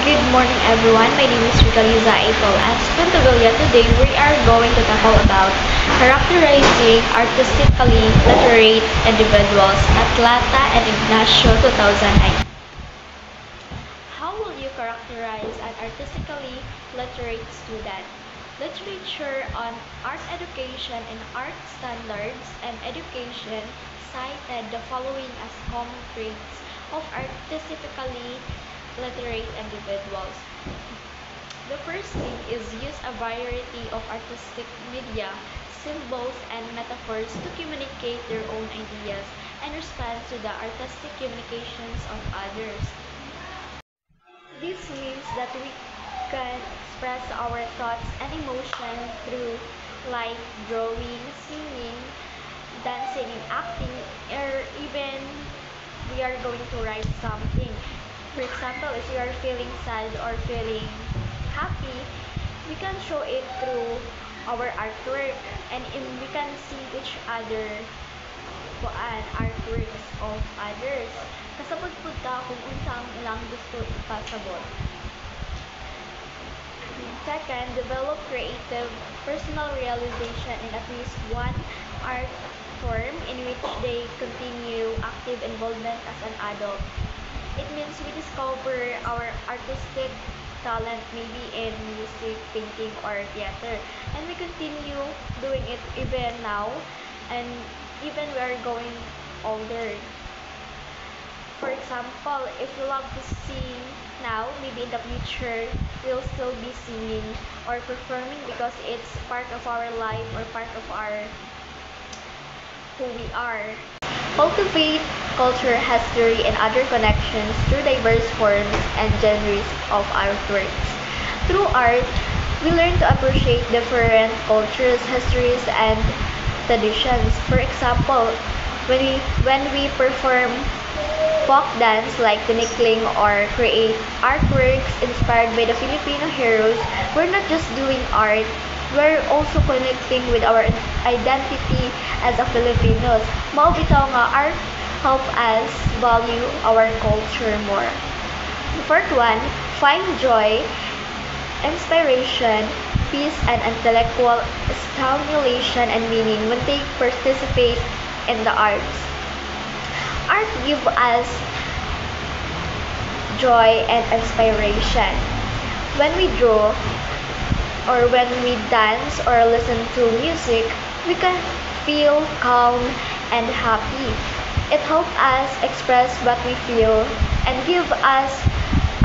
Good morning everyone, my name is Ricaliza April Espantavilla. Today we are going to tackle about characterizing artistically literate individuals, Atlanta and Ignacio 2009. How will you characterize an artistically literate student? Literature on art education and art standards and education cited the following as common traits of artistically literate individuals. The first thing is use a variety of artistic media, symbols, and metaphors to communicate their own ideas and respond to the artistic communications of others. This means that we can express our thoughts and emotions through like drawing, singing, dancing, and acting, or even we are going to write something. For example, if you are feeling sad or feeling happy, we can show it through our artwork and we can see each other kuan artworks of others. Kasabot pud ta kung unsa ang ilang gusto ipasabot. Second, develop creative personal realization in at least one art form in which they continue active involvement as an adult. It means we discover our artistic talent maybe in music, painting, or theater. And we continue doing it even now and even we are going older. For example, if you love to sing now, maybe in the future, we'll still be singing or performing because it's part of our life or part of our who we are. Cultivate culture, history, and other connections through diverse forms and genres of artworks. Through art, we learn to appreciate different cultures, histories, and traditions. For example, when we perform folk dance like tinikling or create artworks inspired by the Filipino heroes, we're not just doing art, we're also connecting with our identity as a Filipinos. Mao bitaw nga art help us value our culture more. The fourth one, find joy, inspiration, peace, and intellectual stimulation and meaning when they participate in the arts. Art gives us joy and inspiration. When we draw, or when we dance or listen to music, we can feel calm and happy. It helps us express what we feel and give us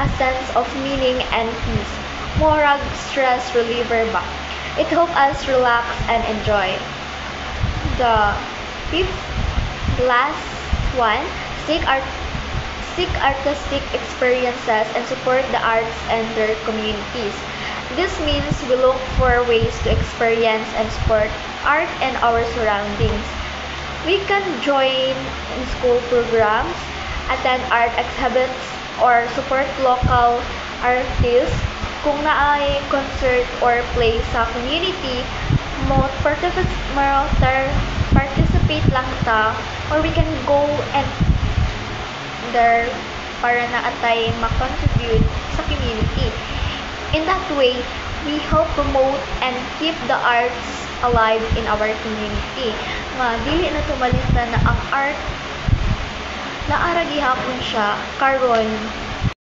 a sense of meaning and peace. Morag stress reliever ba? It helps us relax and enjoy. The fifth, last one, seek artistic experiences and support the arts and their communities. This means we look for ways to experience and support art and our surroundings. We can join in school programs, attend art exhibits, or support local artists. Kung naay concert or play sa community, participate lang ta, or we can go and there para naatay makontribute sa community. In that way, we help promote and keep the arts alive in our community. Nga dili na tumalista na ang art naara gihapon siya karon